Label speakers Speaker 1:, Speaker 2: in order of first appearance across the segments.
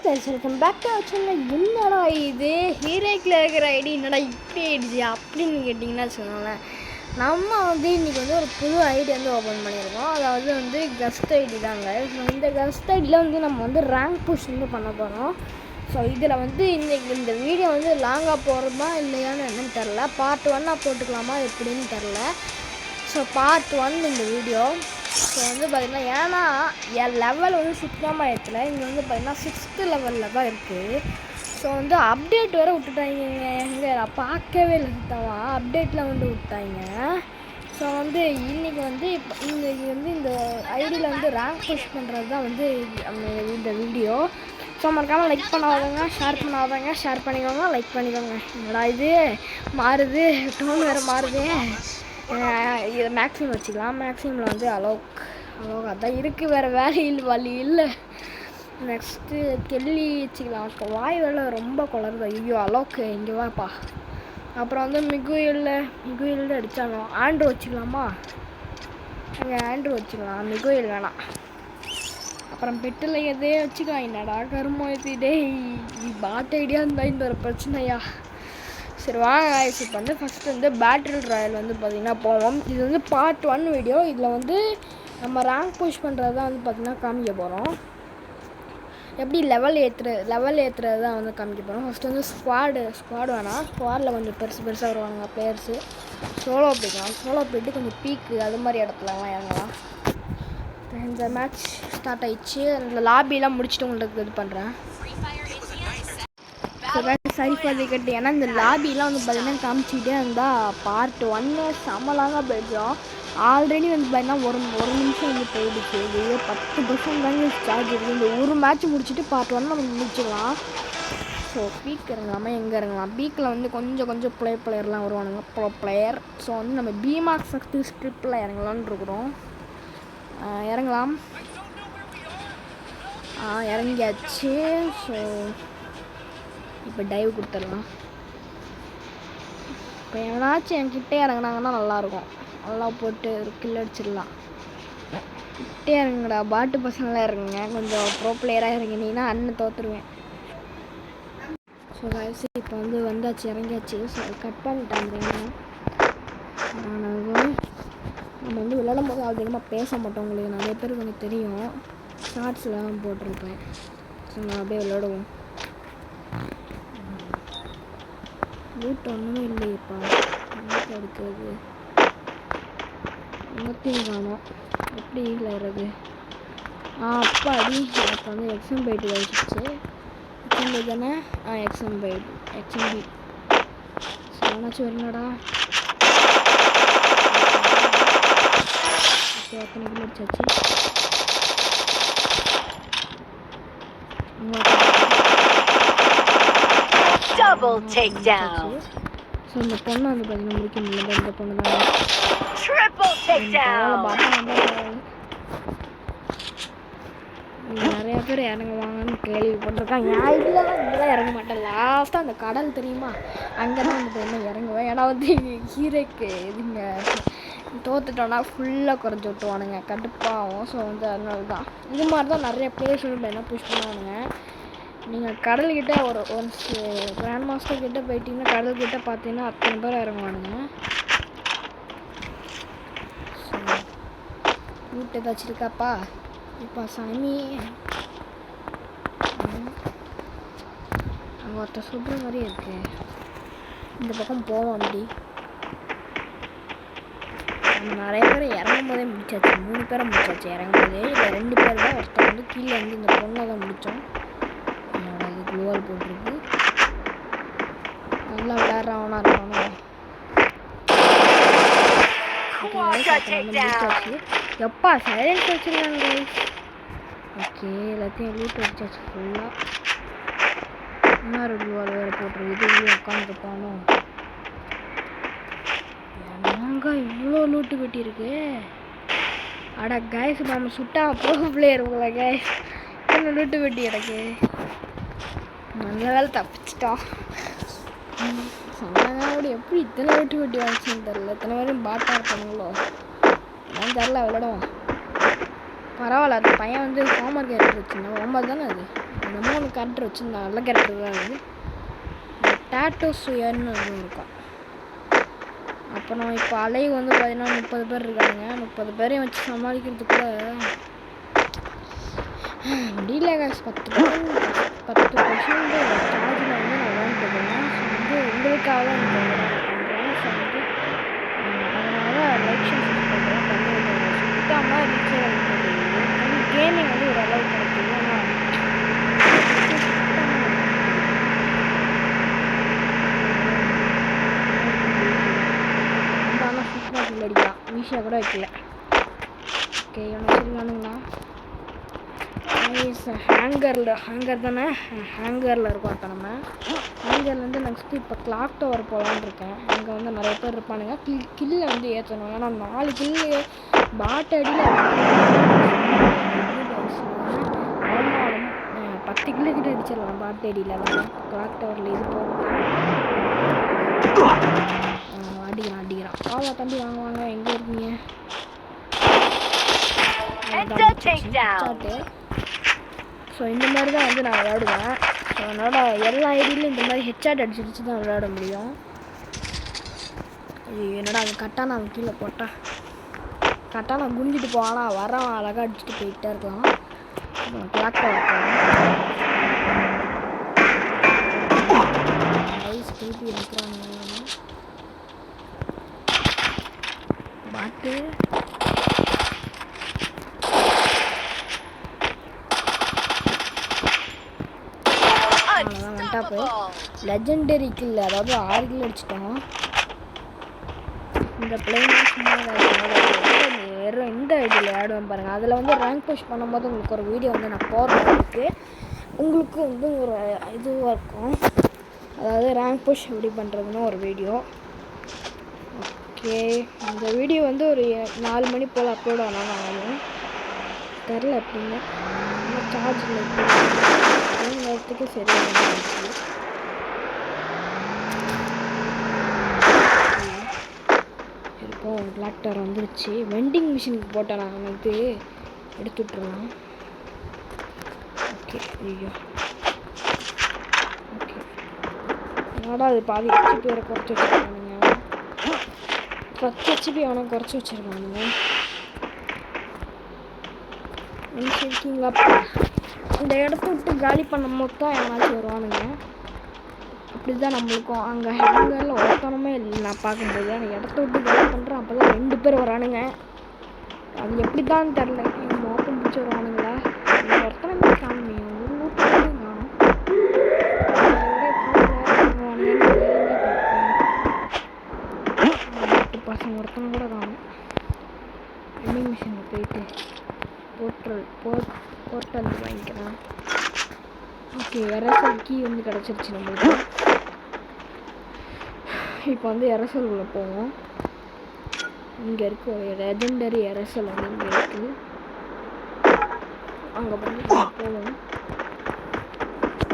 Speaker 1: Welcome back to our channel. என்னடா இது ஹீரோக்கில் இருக்கிற ஐடி என்னடா இப்படி ஆயிடுச்சு அப்படின்னு கேட்டிங்கன்னா வச்சுக்கோங்களேன். நம்ம வந்து இன்றைக்கி வந்து ஒரு புது ஐடி வந்து ஓப்பன் பண்ணியிருக்கோம். அதாவது வந்து கெஸ்ட் ஐடி தாங்க. ஸோ இந்த கெஸ்ட் ஐடியில் வந்து நம்ம வந்து ரேங்க் புஷ் வந்து பண்ண போகிறோம். ஸோ இதில் வந்து இன்றைக்கி இந்த வீடியோ வந்து லாங்காக போகிறோமா இல்லையான்னு என்னன்னு தெரில. பார்ட் 1 போட்டுக்கலாமா எப்படின்னு தெரில. ஸோ பார்ட் 1 இந்த வீடியோ. ஸோ வந்து பார்த்திங்கன்னா ஏன்னா என் லெவல் வந்து சுத்தமாக ஏற்றல. இங்கே வந்து பார்த்திங்கன்னா 6th லெவலில் தான் இருக்குது. ஸோ வந்து அப்டேட் வேறு விட்டுட்டாங்க. எங்கே நான் பார்க்கவே இல்லை சுத்தமாக அப்டேட்டில் வந்து விட்டாங்க. ஸோ வந்து இன்றைக்கி வந்து இந்த ஐடியில் வந்து ரேங்க் புஷ் பண்ணுறது தான் வந்து இந்த வீடியோ. ஸோ மறக்காமல் லைக் பண்ணாதவங்க ஷேர் பண்ணாதவங்க ஷேர் பண்ணிக்கோங்க, லைக் பண்ணிக்கோங்க. என்னடா இது மாறுது, டோன் வேறு மாறுது. இதை மேக்ஸிமம் வச்சுக்கலாம். மேக்ஸிமில் வந்து அலோக் அதான் இருக்குது, வேறு வழி இல்லை. நெக்ஸ்ட்டு கெல்லி வச்சுக்கலாம். வாய் வேலை ரொம்ப குளருது. ஐயோ அலோக்கு இங்கே வாப்பா. அப்புறம் வந்து மிகுயில் அடித்தாங்க. ஆண்ட்ரூ வச்சுக்கலாமா? அங்கே ஆண்ட்ரூ வச்சுக்கலாம், மிகுயில் வேணாம். அப்புறம் பெட்டில் எதே வச்சுக்கலாம். என்னடா கருமோ ஏற்றிட்டே பாட் ஐடியா இருந்தால் இந்த ஒரு பிரச்சனையா. சரி வாங்க இப்போ வந்து ஃபஸ்ட்டு வந்து பேட்டில் ராயல் வந்து பார்த்திங்கன்னா போவோம். இது வந்து பார்ட் 1 வீடியோ. இதில் வந்து நம்ம ரேங்க் புஷ் பண்ணுறது தான் வந்து பார்த்திங்கன்னா காமிக்க போகிறோம். எப்படி லெவல் ஏற்றுறது தான் வந்து காமிக்க போகிறோம். ஃபஸ்ட்டு வந்து ஸ்குவாடு வேணாம். ஸ்குவாடில் கொஞ்சம் பெருசாக வருவாங்க பிளேயர்ஸு. சோலோ போய்ட்டு கொஞ்சம் பீக்கு அது மாதிரி இடத்துலலாம் இறங்கலாம். இந்த மேட்ச் ஸ்டார்ட் ஆகிடுச்சு. அந்த லாபிலாம் முடிச்சுட்டு உங்களுக்கு இது பண்ணுறேன். சரி கட்டு. ஏன்னா இந்த லாபிலாம் வந்து பார்த்திங்கன்னா காமிச்சிக்கிட்டே இருந்தால் பார்ட் 1 செம்மலாங்க போயிடுச்சோம். ஆல்ரெடி வந்து பார்த்திங்கன்னா ஒரு நிமிஷம் வந்து போயிடுச்சு. இது 10% தாங்க சார்ஜ் இருக்குது. இந்த ஒரு மேட்ச் முடிச்சுட்டு பார்ட் 1 நம்ம முடிச்சிடலாம். ஸோ பீக் இறங்கலாமா? எங்கே இறங்கலாம்? பீக்கில் வந்து கொஞ்சம் பிளேயர்லாம் வருவானுங்க, ப்ரோ பிளேயர். ஸோ வந்து நம்ம பிமார்க் சக்தி ஸ்ட்ரிப்பில் இறங்கலான்னு இருக்கிறோம். இறங்கலாம். இறங்கியாச்சு. ஸோ இப்போ டைவ் கொடுத்துடலாம். இப்போ எவனாச்சும் என்கிட்டே இறங்கினாங்கன்னா நல்லாயிருக்கும். நல்லா போட்டு ஒரு கில் அடிச்சிடலாம். கிட்டே இறங்குடா, பாட்டு பசங்களாம் இறங்குங்க. கொஞ்சம் ப்ரோ பிளேயராக இறங்கினீங்கன்னா அண்ணன் தோற்றுருவேன். ஸோ கைஸ் இப்போ வந்து வந்தாச்சு, இறங்கியாச்சு. ஸோ கட் பண்ணிட்டாங்க. நம்ம வந்து விளையாடும் போது அதிகமாக பேச மாட்டோம். உங்களுக்கு நிறைய பேருக்கு எனக்கு தெரியும். ஷார்ட்ஸ்லாம் போட்டிருப்பேன். ஸோ நான் அப்படியே விளையாடுவோம். லூட் ஒன்றுமே இல்லையப்பா. லூட் எடுக்கிறது எல்லாத்தையும் காணும். எப்படி விளையாடுறது? அப்பா அடி. எனக்கு வந்து எக்ஸாம் போயிட்டு வச்சுச்சு. எக்ஸாம் தானே? எக்ஸாம் சொன்னாச்சும் வரலடா. ஓகே எத்தனை கிலோ அடிச்சாச்சு.
Speaker 2: Double takedown.
Speaker 1: ஸோ இந்த பொண்ணை வந்து பார்த்தீங்கன்னா முடிக்க முடியல. இந்த பொண்ணு தான்
Speaker 2: Triple takedown.
Speaker 1: நிறைய பேர் இறங்குவாங்கன்னு கேள்விப்பட்டிருக்காங்க. இதெல்லாம் இறங்க மாட்டேன். லாஸ்ட்டாக அந்த கடல் தெரியுமா, அங்கே தான் வந்து பார்த்தீங்கன்னா இறங்குவேன். ஏன்னா வந்து ஹீரோக்கு இதுங்க தோத்துட்டோன்னா ஃபுல்லாக குறைஞ்சி விட்டுவானுங்க, கடுப்பாகும். ஸோ வந்து அதனால தான் இது மாதிரி தான் நிறைய பிளேஸ் வந்து என்ன புஷ் பண்ணுவானுங்க. நீங்கள் கடல்கிட்ட ஒரு கிராண்ட் மாஸ்டர் கிட்டே போயிட்டீங்கன்னா கடல்கிட்ட பார்த்தீங்கன்னா அத்தனை பேர் இறங்குவானுங்க. வீட்டு ஏதாச்சும் இருக்காப்பா இப்போ சாமி? அங்கே ஒருத்தர் சொல்கிற மாதிரியே இருக்கு. இந்த பக்கம் போவோம். அப்படி நம்ம நிறைய பேர் இறங்கும் போதே முடிச்சாச்சு. 3 பேரை முடிச்சாச்சு இறங்கும் போதே. இல்லை 2 பேர் தான். ஒருத்தர் வந்து கீழே வந்து இந்த பொண்ணை தான் முடித்தோம். குளோவால் போட்டிருக்கு. நல்லா விளையாடுறவனா இருக்கானோ. எப்பா சைலன்ஸ் வச்சுருக்காங்க. ஓகே எல்லாத்தையும் லூட் வச்சாச்சு ஃபுல்லாக. இன்னொரு குளோவால் வேறு போட்டிருக்கு. இது உட்காந்துருப்பானோ? என்னங்க இவ்வளோ லூட்டு கட்டியிருக்கு. அட கைஸ் நம்ம சுட்டா ப்ரோ பிளேயர் உங்களை கைஸ். என்ன லூட்டு வெட்டி எனக்கு நல்ல வேலை தப்பிச்சிட்டோம். சொன்னாங்க எப்படி இத்தனை வெட்டி வாங்கிச்சுன்னு தெரில. இத்தனை பேரும் பாட்டாக இருப்பானுங்களோ நான் தெரில. விளையாடுவோம். பரவாயில்ல. அந்த பையன் வந்து ஹோம்ஒர்க் எடுத்து வச்சுருந்தேன். ஹோம்ஒர்க் தானே அது. என்னமோ ஒன்று கேரக்டர் வச்சுருந்தாங்க, நல்ல கேரக்டர் தான் அது. டேட்டோ சுயர்னு ஒன்று இருக்கும். அப்புறம் இப்போ அலை வந்து பார்த்தீங்கன்னா 30 பேர் இருக்காங்க. 30 பேரையும் வச்சு சமாளிக்கிறதுக்குள்ள முடியல guys. 10% சார்ஜில் வந்து நான் விளையாண்டுருக்கேன். ஸோ வந்து உங்களுக்காக தான் இந்த பண்ணுறேன். ஸோ வந்து அதனால் லைக் ஷேர் பண்ணுறேன். பண்ணி சுத்தமாக ரீச்சே கேமிங் வந்து ஒரு அளவு கிடைக்குது. ஆனால் சூப்பராக அடிக்கலாம், ஈஸியாக கூட வைக்கல. ஓகே ஒன்று வச்சுருக்கானுங்களா? ஹேங்கர் தானே, ஹேங்கரில் இருக்கோம். இப்போ நம்ம ஹேங்கர்லேருந்து நெக்ஸ்ட்டு இப்போ கிளாக் டவர் போகலான்னு இருக்கேன். அங்கே வந்து நிறைய பேர் இருப்பானுங்க. கில்லை வந்து ஏற்றணும். ஏன்னா 4 கில்லு பாட் அடியில் 10 கிலோ கிட்ட அடிச்சிடலாம் பாட் அடியில். கிளாக் டவரில் இது போகிறோம். அடிக்கிறான். வாவா தம்பி வாங்க, எங்கே இருக்கீங்க? ஸோ இந்த மாதிரி தான் வந்து நான் விளையாடுவேன். ஸோ அதனால் எல்லா ஐடியிலும் இந்த மாதிரி ஹெட்ஷாட் அடிச்சு தான் விளையாட முடியும். என்னடா அது கட்டான அவன் கீழே போட்டான். கட்டான குஞ்சிட்டு போவானா, வரவன் அழகாக அடிச்சுட்டு போயிட்டே இருக்கலாம். கிளாக் டவர் ஐஸ் திருப்பி இருக்கிறாங்க பாட்டு. அவ்வளோதான் வந்துட்டா போய் லெஜெண்டரி கில், அதாவது 6 கில் அடிச்சிட்டோம். இந்த பிளேன் சும்மா வெறும் இந்த ஐடியில் ஆடுவேன் பாருங்கள். அதில் வந்து ரேங்க் புஷ் பண்ணும்போது உங்களுக்கு ஒரு வீடியோ வந்து நான் போடுறதுக்கு உங்களுக்கு வந்து ஒரு இதுவாக இருக்கும். அதாவது ரேங்க் புஷ் எப்படி பண்ணுறதுன்னு ஒரு வீடியோ. ஓகே இந்த வீடியோ வந்து ஒரு 4 மணி போல் அப்லோட் ஆனாலும் தெரில எப்படின்னு. சார்ஜில் நேரத்துக்கு சரியாக இருக்கும். பிளாக் டவர் வந்துருச்சு. வெண்டிங் மிஷினுக்கு போட்டேன் நான் வந்து எடுத்து விட்டுருலாம். ஓகே ஐயோ ஓகே என்னடா அது பாதி ஹெச்பி வேறு குறைச்சி வச்சுருக்கானுங்க. 10 ஹெச்பி அவனை குறைச்சி வச்சுருக்கானுங்க. இருக்கீங்களா? இந்த இடத்த விட்டு காலி பண்ணும்போது தான் எவனாச்சும் வருவானுங்க. அப்படி தான் நம்மளுக்கும் அங்கே ஹேங்கரில் ஒருத்தனமே இல்லை. நான் பார்க்கும்போது அந்த இடத்த விட்டு காலி பண்ணுறேன். அப்போ தான் 2 பேர் வரானுங்க. அது எப்படி தான் தெரில. எங்கள் மோப்பம் பிடிச்சி வருவானுங்களா? ஒருத்தனமே காணுமே, ஒரு நூற்றாண்டும் காணும். 8 பசங்க ஒருத்தனை கூட காணும். வெண்டிங் மிஷினில் போயிட்டு போர்ட்டல் வாங்கிக்கலாம். ஓகே எரசல் கீ வந்து கிடச்சிருச்சு நம்மளுக்கு. இப்போ வந்து எரசல்குள்ளே போவோம். இங்கே இருக்குது ஒரு லெஜெண்டரி எரசல் வந்து இங்கே இருக்குது. அங்கே வந்து போவோம்.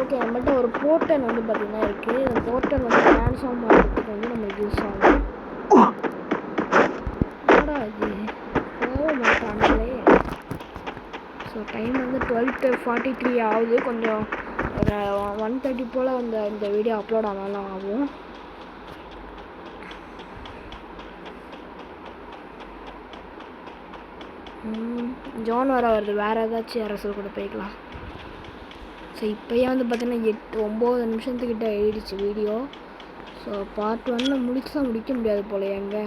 Speaker 1: ஓகே நம்மள்கிட்ட ஒரு போர்ட்டல் வந்து பார்த்திங்கன்னா இருக்குது. இந்த போர்ட்டல் வந்து ட்ரான்ஸ்ஃபார்ம் பண்ணுறதுக்கு வந்து நம்மளுக்கு யூஸ் ஆகும். என்னடா இது போக மாட்டாங்களே. ஸோ டைம் வந்து 12:43 ஆகுது. கொஞ்சம் ஒரு 1:30 போல் இந்த வீடியோ அப்லோட் ஆனாலும் ஆகும். ஜோன் வர வருது. வேறு ஏதாச்சும் அரசல் கூட போய்க்கலாம். ஸோ இப்போயே வந்து பார்த்தீங்கன்னா 8-9 நிமிஷத்துக்கிட்ட ஆயிடுச்சு வீடியோ. ஸோ பார்ட் 1 முடிக்க முடியாது போல எங்க.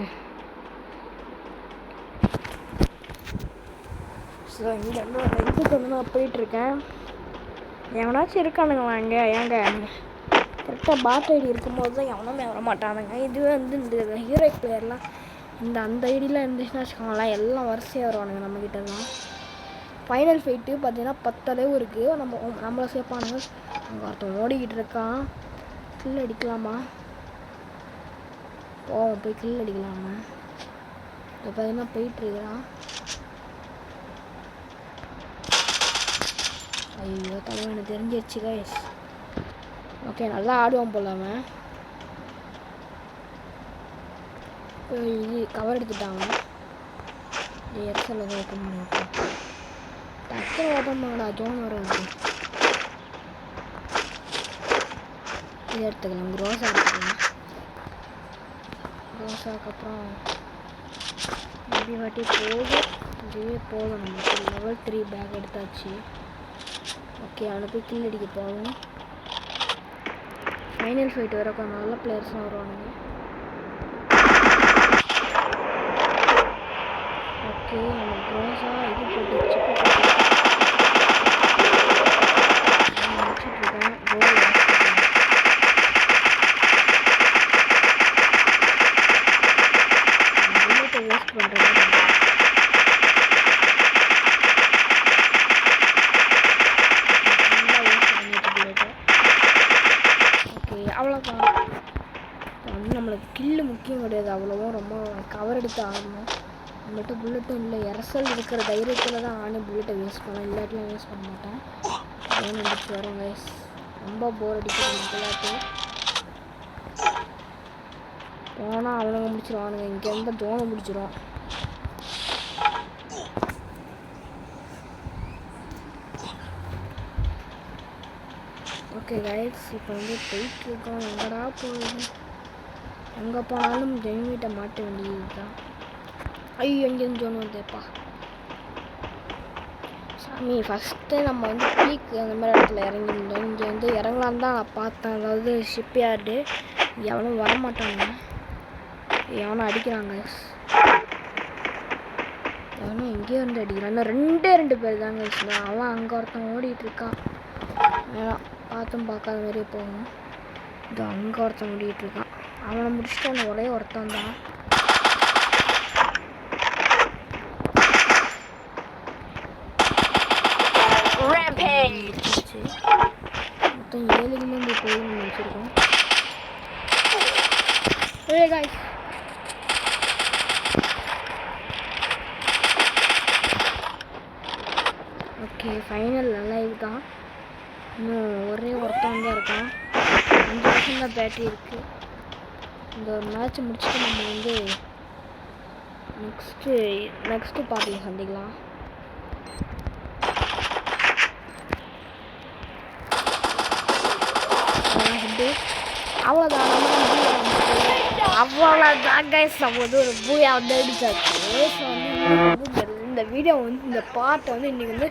Speaker 1: ஸோ இங்கே வந்து ஒரு இதுக்கு வந்து நான் போயிட்டுருக்கேன். எவனாச்சும் இருக்கானுங்களா இங்கே? ஏங்க கரெக்டாக பாட் ஐடி இருக்கும்போது தான் எவனுமே வர மாட்டானுங்க. இதுவே வந்து இந்த ஹீரோ பிளேயர்லாம் அந்த ஐடியில் இருந்துச்சுன்னா வச்சுக்கோங்களேன், எல்லாம் வரிசையாக வருவானுங்க நம்மக்கிட்ட தான். ஃபைனல் ஃபைட்டு பார்த்தீங்கன்னா 10 அளவு இருக்குது. நம்மளை சேர்ப்பானுங்க. அங்கே ஒருத்தன் ஓடிக்கிட்டு இருக்கான். கில் அடிக்கலாமா? போய் கில் அடிக்கலாமா? இப்போ பார்த்தீங்கன்னா போயிட்டுருக்கிறான். ஐயோ தலைவன் எனக்கு தெரிஞ்சிருச்சு கைஸ். ஓகே நல்லா ஆடுவான் போலாம. இது கவர் எடுத்துட்டாங்க. எக்ஸல் ஓப்பன் பண்ணி டக்குனு ஓப்பன் பண்ணடா. ஜோன் வராது. இதை எடுத்துக்கலாம், க்ரோஸா எடுத்துக்கலாம். க்ரோஸாக்கு அப்புறம் இப்படி வாட்டி போதும், இதுவே போதும். நம்மளுக்கு லெவல் 3 பேக் எடுத்தாச்சு. ஓகே, அவனை போய் கில் அடிக்க போகணும். ஃபைனல் ஃபைட் வர கொஞ்சம் நல்ல பிளேயர்ஸ்லாம் வருவானுங்க. ஓகே, நம்ம க்ரோஸா இது போட்டு சிப்பு முடிச்சிட்ருக்கேன். கோல் புல்லட்டை வேஸ்ட் பண்ணுறேன். அவ்வளோதான். வந்து நம்மளுக்கு கில்லு முக்கியம் கிடையாது, அவ்வளோவும் ரொம்ப கவர் எடுத்து ஆடணும். நம்மள்கிட்ட புல்லட்டும் இல்லை, இரசல் இருக்கிற தைரியத்தில் தான் ஆனி புல்லட்டை வேஸ்ட் பண்ணேன், இல்லாட்டிலாம் வேஸ்ட் பண்ண மாட்டேன். ஏன் வந்துச்சு வரோம் கைஸ், ரொம்ப போர் அடிக்கிறது விளையாட்டு. போனால் அவனுங்க முடிச்சிருவானுங்க, இங்கேருந்து தோணை முடிச்சிடும். ஓகே கைஸ், இப்போ வந்து போயிட்டுருக்கோம். எங்கடா போகுது, எங்கே போனாலும் ஜெயின்கிட்ட மாட்ட வேண்டியது தான். ஐயோ, எங்கேருந்து ஜோன் வந்தேப்பா சாமி. ஃபஸ்ட்டு நம்ம வந்து பீக் அந்த மாதிரி இடத்துல இறங்கியிருந்தோம். இங்கே வந்து இறங்கலான்னு தான் நான் பார்த்தேன், அதாவது ஷிப் யார்டு. எவனும் வரமாட்டாங்க, எவனும் அடிக்கிறாங்க. எவனும் எங்கேயோ இருந்து அடிக்கிறான். இன்னும் 2 பேர் தாங்க வச்சுருந்தான். அவன் அங்கே ஒருத்தன் ஓடிட்டுருக்கான். பார்த்தும் பார்க்காத மாதிரியே போகணும். இது அங்கே ஒருத்தன் ஓடிட்டுருக்கான். அவனை முடிச்சுட்டு அவனை ஒரே ஒருத்தன் தான். மொத்தம் 7 கிலோமீட்டர் போய் நம்ம வச்சுருக்கோம். ஓகே, ஃபைனல் நல்லா இதுதான். இன்னும் ஒரே ஒருத்தன் தான் இருக்கான். 5 தான் பேட்டரி இருக்குது. இந்த ஒரு மேட்ச்சை முடிச்சுட்டு நம்ம வந்து நெக்ஸ்ட்டு பார்ட்டியில் சந்திக்கலாம். அவ்வளோதான், அவ்வளோதான் கைஸ். நம்ம வந்து ஒரு பூயா வந்து அடிச்சாச்சு. ஸோ வந்து இந்த வீடியோ வந்து இந்த பார்ட்டை வந்து இன்றைக்கி வந்து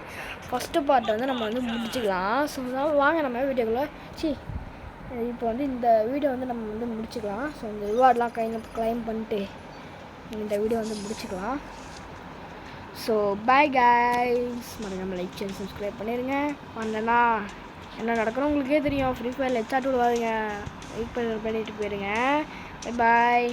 Speaker 1: ஃபஸ்ட்டு பார்ட்டை வந்து நம்ம வந்து முடிச்சுக்கலாம். ஸோ வாங்க நம்ம வீடியோக்குள்ளே இப்போ வந்து இந்த வீடியோ வந்து நம்ம வந்து முடிச்சுக்கலாம். ஸோ இந்த ரிவார்ட்லாம் கிளைம் பண்ணிட்டு இந்த வீடியோ வந்து முடிச்சுக்கலாம். ஸோ பை கைஸ், நம்ம லைக் சேனல் சப்ஸ்கிரைப் பண்ணிடுங்க. பண்ணனா என்ன நடக்கணும் உங்களுக்கே தெரியும். ஃப்ரீ ஃபயரில் ஹெச்ஆர் 2 வாங்க, வெயிட் பண்ணிட்டு போயிடுங்க. Bye bye.